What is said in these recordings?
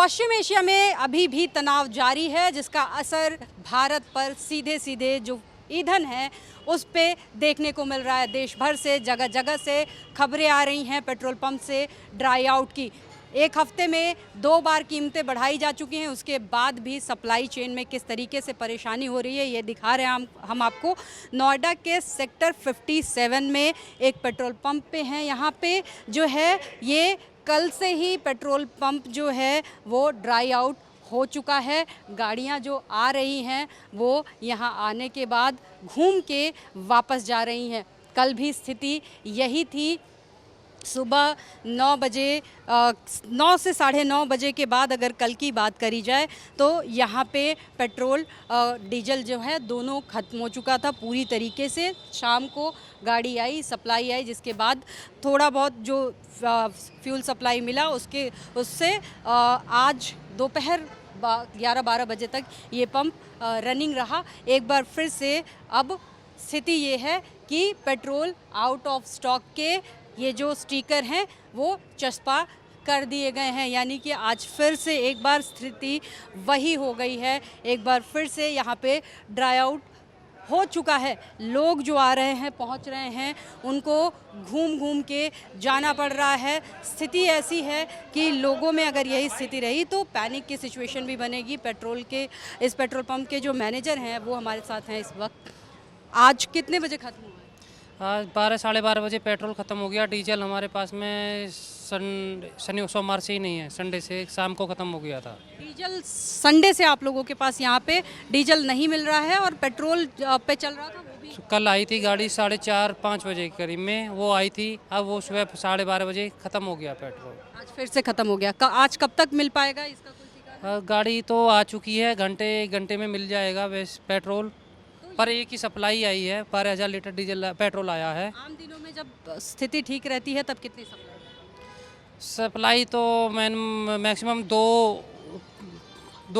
पश्चिम Asia में अभी भी तनाव जारी है, जिसका असर भारत पर सीधे सीधे जो ईंधन है उस पे देखने को मिल रहा है। देश भर से जगह जगह से खबरें आ रही हैं पेट्रोल पंप से ड्राई आउट की। एक हफ्ते में 2 बार कीमतें बढ़ाई जा चुकी हैं, उसके बाद भी सप्लाई चेन में किस तरीके से परेशानी हो रही है ये दिखा रहे हैं हम आपको। नोएडा के सेक्टर 57 में एक पेट्रोल पंप पे हैं। यहाँ पे जो है ये कल से ही पेट्रोल पंप जो है वो ड्राई आउट हो चुका है। गाड़ियाँ जो आ रही हैं वो यहाँ आने के बाद घूम के वापस जा रही हैं। कल भी स्थिति यही थी। सुबह 9 बजे 9 से 9:30 बजे के बाद अगर कल की बात करी जाए तो यहाँ पे पेट्रोल डीजल जो है दोनों ख़त्म हो चुका था पूरी तरीके से। शाम को गाड़ी आई, सप्लाई आई, जिसके बाद थोड़ा बहुत जो फ्यूल सप्लाई मिला उससे आज दोपहर 11-12 बजे तक ये पंप रनिंग रहा। एक बार फिर से अब स्थिति ये है कि पेट्रोल आउट ऑफ स्टॉक के ये जो स्टिकर हैं वो चस्पा कर दिए गए हैं, यानी कि आज फिर से एक बार स्थिति वही हो गई है। एक बार फिर से यहाँ पे ड्राई आउट हो चुका है। लोग जो आ रहे हैं, पहुँच रहे हैं, उनको घूम घूम के जाना पड़ रहा है। स्थिति ऐसी है कि लोगों में अगर यही स्थिति रही तो पैनिक की सिचुएशन भी बनेगी। इस पेट्रोल पंप के जो मैनेजर हैं वो हमारे साथ हैं इस वक्त। आज कितने बजे ख़त्म हुआ? आज 12-12:30 बजे पेट्रोल ख़त्म हो गया। डीजल हमारे पास में शनि सोमवार से ही नहीं है, संडे से शाम को ख़त्म हो गया था। डीजल संडे से आप लोगों के पास यहाँ पे डीजल नहीं मिल रहा है और पेट्रोल पे चल रहा था वो भी। कल आई थी गाड़ी 4:30-5 बजे के करीब में, वो आई थी। अब वो सुबह 12:30 बजे ख़त्म हो गया पेट्रोल। आज फिर से ख़त्म हो गया। आज कब तक मिल पाएगा इसका कोई ठिकाना? गाड़ी तो आ चुकी है, घंटे में मिल जाएगा वैसे पेट्रोल। पर एक ही सप्लाई आई है, 12,000 लीटर डीजल पेट्रोल आया है। आम दिनों में जब स्थिति ठीक रहती है तब कितनी सप्लाई तो मैक्सिमम दो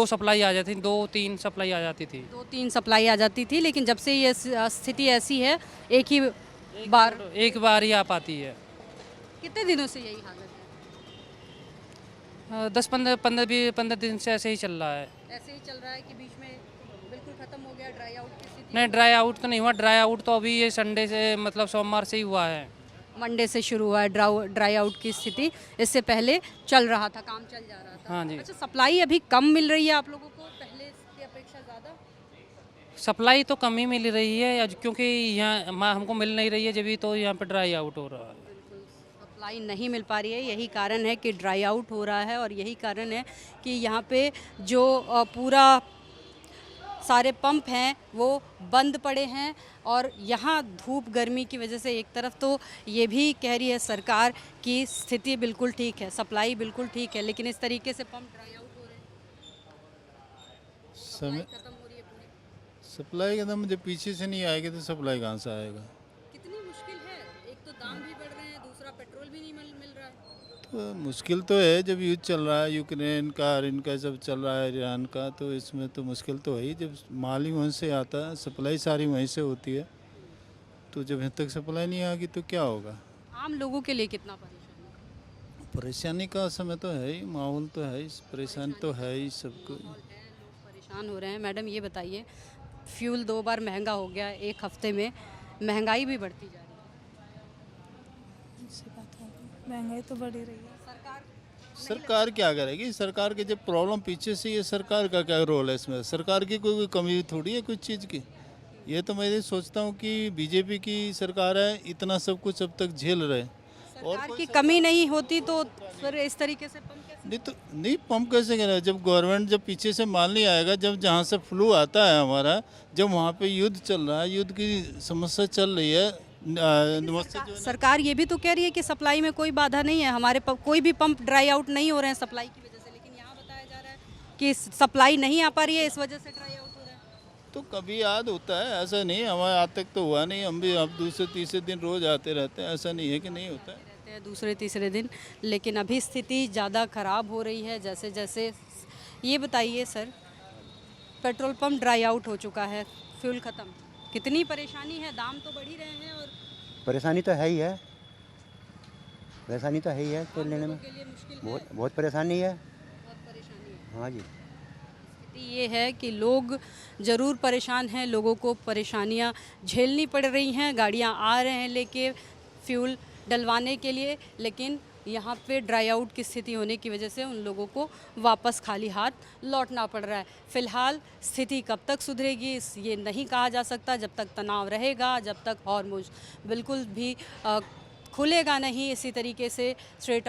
सप्लाई आ जाती थी, 2-3 सप्लाई आ जाती थी। 2-3 सप्लाई आ जाती थी, लेकिन जब से ये स्थिति ऐसी है एक एक बार ही आ पाती है। कितने दिनों से यही हालत है? 10-15 दिन से ऐसे ही चल रहा है। ऐसे ही चल रहा है कि बीच में बिल्कुल खत्म हो गया ड्राई आउट की स्थिति? नहीं, ड्राई आउट तो नहीं हुआ। ड्राई आउट तो अभी ये संडे से मतलब सोमवार से ही हुआ है। मंडे से शुरू हुआ है ड्राई आउट की स्थिति। इससे पहले चल रहा था, काम चल जा रहा था। हाँ जी। अच्छा, सप्लाई अभी कम मिल रही है आप लोगों को पहले की अपेक्षा ज़्यादा? सप्लाई तो कम ही मिल रही है क्योंकि यहाँ हमको मिल नहीं रही है, जब भी तो यहाँ पे ड्राई आउट हो रहा है। सप्लाई नहीं मिल पा रही है, यही कारण है कि ड्राई आउट हो रहा है। और यही कारण है कि यहाँ पे जो पूरा सारे पंप हैं वो बंद पड़े हैं। और यहाँ धूप गर्मी की वजह से एक तरफ तो ये भी कह रही है सरकार कि स्थिति बिल्कुल ठीक है, सप्लाई बिल्कुल ठीक है, लेकिन इस तरीके से पंप ड्राई आउट हो रहे हैं, सप्लाई खत्म हो रही है पूरी। सप्लाई एकदम जब पीछे से नहीं आएगी तो सप्लाई कहाँ से आएगा? कितनी मुश्किल है, एक तो दाम भी बढ़ रहे हैं, दूसरा पेट्रोल भी नहीं मिल रहा है। तो मुश्किल तो है, जब युद्ध चल रहा है, यूक्रेन का और इनका सब चल रहा है, ईरान का, तो इसमें तो मुश्किल तो है ही। जब माल ही वहीं से आता है, सप्लाई सारी वहीं से होती है, तो जब यहाँ तक सप्लाई नहीं आएगी तो क्या होगा? आम लोगों के लिए कितना परेशानी? परेशानी का समय तो है ही, माहौल तो है ही, परेशानी तो है ही सबको। लोग परेशान हो रहे हैं। मैडम ये बताइए, फ्यूल 2 बार महंगा हो गया, एक हफ्ते में महंगाई भी बढ़ती जा रही है। महंगाई तो बढ़ ही रही है। सरकार क्या करेगी? सरकार के जब प्रॉब्लम पीछे से, ये सरकार का क्या रोल है इसमें? सरकार की कोई कमी थोड़ी है कुछ चीज़ की। ये तो मैं ये सोचता हूँ कि बीजेपी की सरकार है, इतना सब कुछ अब तक झेल रहे। सरकार की कमी नहीं होती तो फिर इस तरीके से पंप कैसे? नहीं पंप कैसे करें? जब गवर्नमेंट जब पीछे से माल नहीं आएगा, जब जहाँ से फ्लू आता है हमारा, जब वहाँ पे युद्ध चल रहा है, युद्ध की समस्या चल रही है। सरकार ये भी तो कह रही है कि सप्लाई में कोई बाधा नहीं है, हमारे कोई भी पंप ड्राई आउट नहीं हो रहे हैं सप्लाई की वजह से, लेकिन यहाँ बताया जा रहा है कि सप्लाई नहीं आ पा रही है, इस वजह से ड्राई आउट हो रहा है। तो कभी याद होता है, ऐसा नहीं हमारे आज तक तो हुआ नहीं। हम भी अब दूसरे तीसरे दिन रोज आते रहते हैं, ऐसा नहीं है कि नहीं होता है। दूसरे तीसरे दिन, लेकिन अभी स्थिति ज़्यादा ख़राब हो रही है जैसे जैसे। ये बताइए sir, petrol pump dry out हो चुका है, फ्यूल ख़त्म, कितनी परेशानी है? दाम तो बढ़ ही रहे हैं और परेशानी तो है ही है, परेशानी तो है ही है। तेल लेने में के लिए मुश्किल बहुत परेशानी है। बहुत परेशानी हाँ जी। स्थिति ये है कि लोग ज़रूर परेशान हैं, लोगों को परेशानियां झेलनी पड़ रही हैं। गाड़ियां आ रहे हैं लेके फ्यूल डलवाने के लिए, लेकिन यहाँ पे ड्राई आउट की स्थिति होने की वजह से उन लोगों को वापस खाली हाथ लौटना पड़ रहा है। फ़िलहाल स्थिति कब तक सुधरेगी ये नहीं कहा जा सकता। जब तक तनाव रहेगा, जब तक हॉर्मुज़ बिल्कुल भी खुलेगा नहीं, इसी तरीके से स्ट्रेट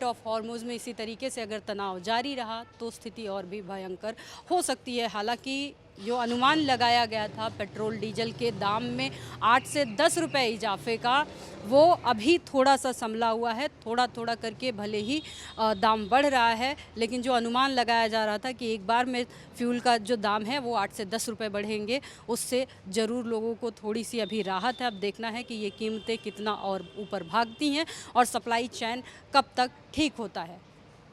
ऑफ हॉर्मुज़ में इसी तरीके से अगर तनाव जारी रहा तो स्थिति और भी भयंकर हो सकती है। हालांकि जो अनुमान लगाया गया था पेट्रोल डीजल के दाम में 8 से 10 रुपए इजाफे का, वो अभी थोड़ा सा संभला हुआ है। थोड़ा थोड़ा करके भले ही दाम बढ़ रहा है, लेकिन जो अनुमान लगाया जा रहा था कि एक बार में फ्यूल का जो दाम है वो 8 से 10 रुपए बढ़ेंगे, उससे ज़रूर लोगों को थोड़ी सी अभी राहत है। अब देखना है कि ये कीमतें कितना और ऊपर भागती हैं और सप्लाई चैन कब तक ठीक होता है।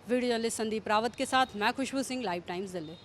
वीडियो जर्नलिस्ट संदीप रावत के साथ मैं खुशबू सिंह, लाइव टाइम्स दिल्ली।